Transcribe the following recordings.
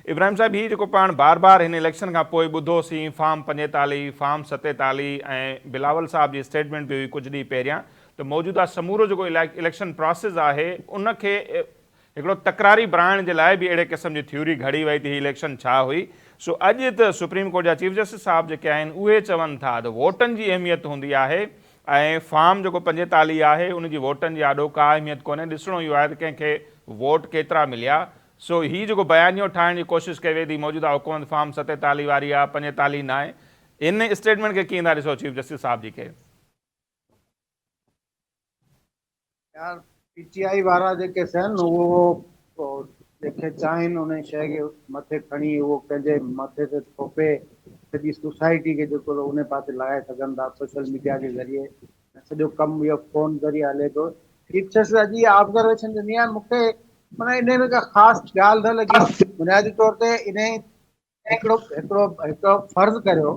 इब्राहिम साहब, ही जेको पाण बार बार हिन इलेक्शन खां पोइ ॿुधोसीं, फॉर्म 45, फॉर्म 47 ऐं बिलावल साहब जी स्टेटमेंट बि हुई कुझु ॾींहं पहिरियां, त मौजूदा समूरो जेको इलेक्शन प्रोसेस आहे उनखे हिकिड़ो तकरारी बणाइण जे लाइ बि अहिड़े क़िस्म जी थ्योरी घड़ी वई थी इलेक्शन छा हुई। सो अॼु त सुप्रीम कोर्ट जा चीफ जस्टिस साहब जेके आहिनि उहे चवनि था त वोटनि जी अहमियत हूंदी आहे ऐं फॉर्म जेको 45 आहे उनजी वोटनि जी आॾो का अहमियत कोन्हे, ॾिसणो इहो आहे त कंहिंखे वोट केतिरा मिलिया। सो हीअ जेको बयानियो ठाहिण जी कोशिशि कई वेंदी मौजूदा हुकूमत फॉर्म 47 वारी आहे, 45 न आहे, इन स्टेटमेंट खे कीअं था ॾिसो चीफ जस्टिस साहब जी खे? यार पीटीआई वारा जेके आहिनि उहो जेके चाहिनि उन शइ खे मथे खणी उहो पंहिंजे मथे ते थोपे सॼी सोसाइटी खे जेको उन पासे लॻाए सघनि था सोशल मीडिया जे ज़रिए। सॼो कमु इहो फोन ज़रिए हले थो। चीफ जस्टिस अॼु इहा ऑब्ज़र्वेशन ॾिनी आहे मूंखे, माना इन में का ख़ासि ॻाल्हि न लॻी। बुनियादी तौर ते इन हिकिड़ो हिकिड़ो हिकिड़ो फर्ज़ करियो,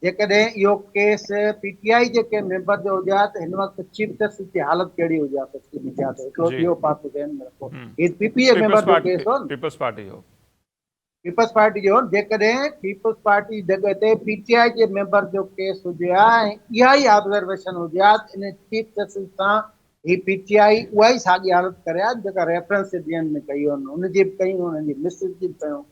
जेकॾहिं इहो केस पीटीआई जेके मेंबर जो हुजे हा त हिन वक़्तु चीफ जस्टिस जी हालत कहिड़ी हुजे हा सोशल मीडिया ते, हिकिड़ो जी इहो पासो ध्यान में रखो। हीउ पीपीए मेंबर जो केस हो न, पीपल्स पार्टी जो पीपल्स पार्टी जो। जेकॾहिं पीपल्स पार्टी जॻह ते पीटीआई जे मेंबर जो केस हुजे हा ऐं इहा ई ऑब्ज़र्वेशन हुजे हा त इन चीफ जस्टिस सां ही पीटीआई उहा ई साॻी हालत करे हा जेका रेफरेंस ॾियण में कई हुन, उनजी बि कयूं, उन्हनि जी मिसिस जी बि कयूं।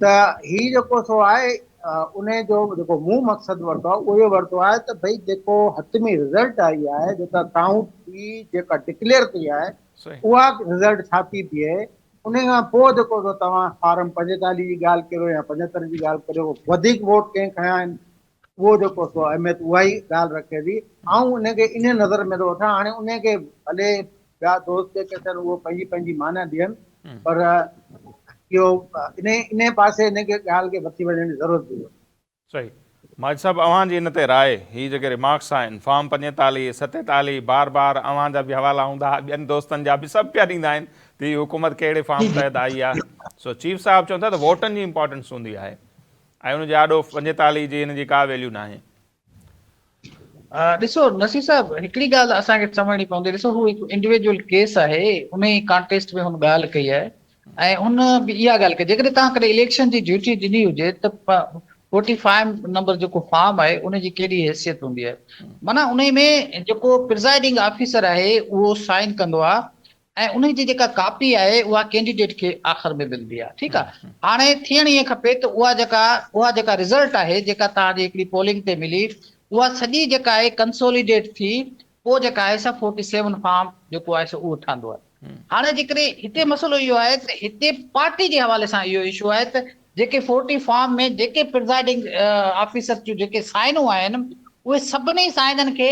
त हीउ जेको सो आहे उन जो जेको मूं मक़सदु वरितो आहे उहो इहो वरितो आहे त भई जेको हथमी रिज़ल्ट आई आहे, जेका काउंट थी, जेका डिक्लेयर थी आहे, सही उहा रिज़ल्ट छा थी थिए। उन खां पोइ जेको तव्हां फॉर्म 45 जी ॻाल्हि करियो या 75 जी ॻाल्हि करियो, वधीक वोट कंहिं खया आहिनि उहो जेको सो अहमियत उहा ई ॻाल्हि रखे थी। ऐं उनखे इन नज़र में थो वठां, हाणे उनखे भले ॿिया दोस्त जेके अथनि उहो पंहिंजी पंहिंजी माना ॾियनि, पर इहो इन पासे इनखे ॻाल्हि खे वठी वञण जी ज़रूरत हुई। सही। माजिद साहब, अवांजी इन ते राय, ही जेके रिमार्क्स आहिनि फॉर्म 45, 47, बार बार अवां बि हवाला हूंदा, ॿियनि दोस्तनि जा बि सभु पिया ॾींदा आहिनि त हीअ हुकूमत कहिड़े फॉर्म तहत आई आहे। सो चीफ साहब चवनि था त वोटनि जी इंपॉर्टेंस हूंदी आहे ऐं उनजे आॾो 45 जी हिन जी का वैल्यू न आहे। ॾिसो नसीर साहब, हिकिड़ी ॻाल्हि असांखे सम्झणी पवंदी। ॾिसो हू हिकु इंडिविजुअल केस आहे, उन ई कॉन्टेस्ट में हुन ॻाल्हि कई आहे ऐं हुन बि इहा ॻाल्हि कई जेकॾहिं तव्हां कॾहिं इलेक्शन जी ड्यूटी ॾिनी हुजे त 45 नंबर जेको फॉर्म आहे उनजी कहिड़ी हैसियत हूंदी आहे। माना उन में जेको प्रिज़ाइडिंग ऑफिसर आहे उहो साइन कंदो आहे ऐं उन जी जेका कॉपी आहे उहा कैंडिडेट खे आख़िर में मिलंदी आहे। ठीकु आहे। हाणे थियण ईअं खपे त उहा जेका रिज़ल्ट आहे जेका तव्हांजी हिकिड़ी पोलिंग ते मिली, उहा सॼी जेका आहे कंसोलिडेट थी पोइ जेका आहे 47 फॉर्म जेको आहे उहो ठहंदो आहे। हाणे जेकॾहिं हिते मसइलो इहो आहे त हिते पार्टी जे हवाले सां इहो इशू आहे त जेके 40 फॉर्म में जेके प्रिज़ाइडिंग ऑफिसर जूं जेके साइनूं आहिनि उहे सभिनी साइननि खे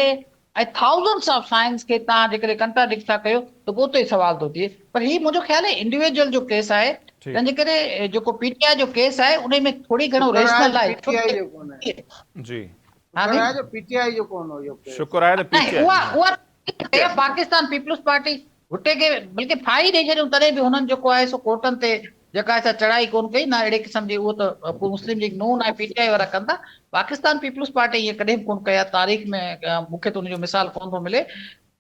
ऐं थाउज़ेंड्स ऑफ साइंस खे तव्हां जेकॾहिं कंट्राडिक्ट था कयो त पोइ ते सवाल थो थिए। पर हीउ मुंहिंजो ख़्याल आहे इंडिविजुअल जो केस आहे, तंहिंजे करे जेको पीटीआई जो केस आहे उन में थोरी घणो रेशनल आहे। पीटीआई जो कोन आहे जी, जो पीटीआई जो कोन हो इहो केस। शुक्र आहे त पीटीआई पाकिस्तान पीपल्स पार्टी हुते खे बल्कि फाही ॾेई छॾियूं तॾहिं बि हुननि जेको आहे सो कोर्टनि ते जेका आहे चढ़ाई कोन कई न अहिड़े क़िस्म जी। उहो त मुस्लिम लीग नून ऐं पीटीआई वारा कंदा, पाकिस्तान पीपल्स पार्टी ईअं कॾहिं बि कोन कया तारीख़ में, मूंखे त उनजो मिसाल कोन थो मिले।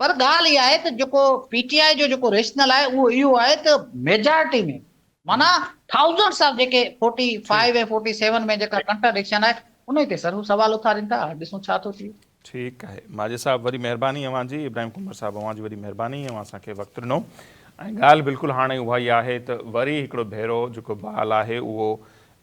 पर ॻाल्हि इहा आहे त जेको पीटीआई जो जेको रेशनल आहे उहो इहो आहे त मेजॉरिटी में माना थाउज़ेंड्स ऑफ जेके 45 ऐं 47 में जेका कंट्राडिक्शन आहे उन ते सर सवाल उथारीनि था। ॾिसूं छा थो थिए। ठीकु आहे। माजिद साहब, वरी महिरबानी अवांजी। इब्राहिम कुंवर साहब, अवांजी वरी महिरबानी, अवां असांखे वक़्तु ॾिनो। ऐं ॻाल्हि बिल्कुलु हाणे उहा ई आहे त वरी हिकिड़ो भेरो जेको बहाल आहे उहो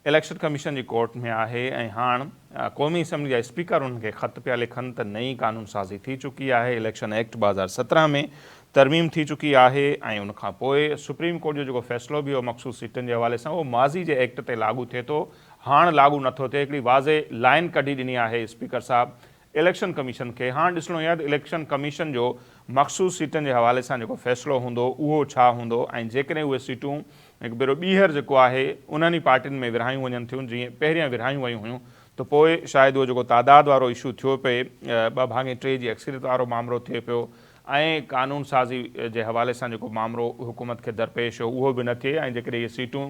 इलेक्शन कमीशन जी कोर्ट में आहे ऐं हाणे क़ौमी असैम्बली जा स्पीकर उनखे ख़त पिया लिखनि त नई कानून साज़ी थी चुकी आहे, इलेक्शन एक्ट 2017 में तरमीम थी चुकी आहे ऐं उनखां पोइ सुप्रीम कोर्ट जो जेको फ़ैसिलो बि हो मख़सूस सीटनि जे हवाले सां उहो माज़ी जे एक्ट ते लागू थिए थो, हाणे लागू नथो थिए। हिकिड़ी वाज़े लाइन कढी ॾिनी आहे स्पीकर साहब इलेक्शन कमीशन खे। हाणे ॾिसणो आहे त इलेक्शन कमीशन जो मख़सूस सीटनि जे हवाले सां जेको फ़ैसिलो हूंदो उहो छा हूंदो ऐं जेकॾहिं उहे सीटूं हिकु भेरो ॿीहर जेको आहे उन्हनि ई पार्टियुनि में विरहायूं वञनि थियूं जीअं पहिरियां विरहायूं वयूं हुयूं त पोइ शायदि उहो जेको तादाद वारो इशू थियो पए, 2/3 जी अक्सरियत वारो मामिलो थिए पियो ऐं कानून साज़ी जे हवाले सां जेको मामिलो हुकूमत खे दरपेश हो उहो बि न थिए ऐं जेकॾहिं इहे सीटूं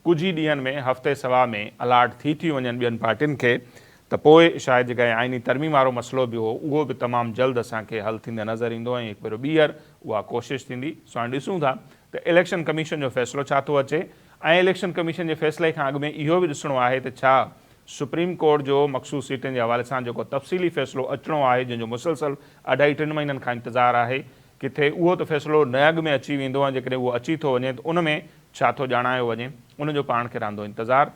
कुझु ई ॾींहंनि में हफ़्ते सवा में अलाट थी वञनि ॿियनि पार्टियुनि खे त पोइ शायदि जेका आइनी तरमीम वारो मसइलो बि हो उहो बि तमामु जल्द असांखे हल थींदे नज़र ईंदो ऐं हिकु भेरो ॿीहर उहा कोशिशि थींदी। सो हाणे ॾिसूं था त इलेक्शन कमीशन जो फ़ैसिलो छा थो अचे ऐं इलेक्शन कमीशन जे फ़ैसिले खां अॻु में इहो बि ॾिसणो आहे त छा सुप्रीम कोर्ट जो मख़सूस सीटुनि जे हवाले सां जेको तफ़सीली फ़ैसिलो अचिणो आहे, जंहिंजो मुसलसल 2.5-3 महीननि खां इंतज़ारु आहे, किथे उहो त फ़ैसिलो न अॻु में अची वेंदो आहे, जेकॾहिं उहो अची थो वञे त उन में छा थो ॼाणायो वञे, उनजो पाण खे रहंदो इंतज़ारु।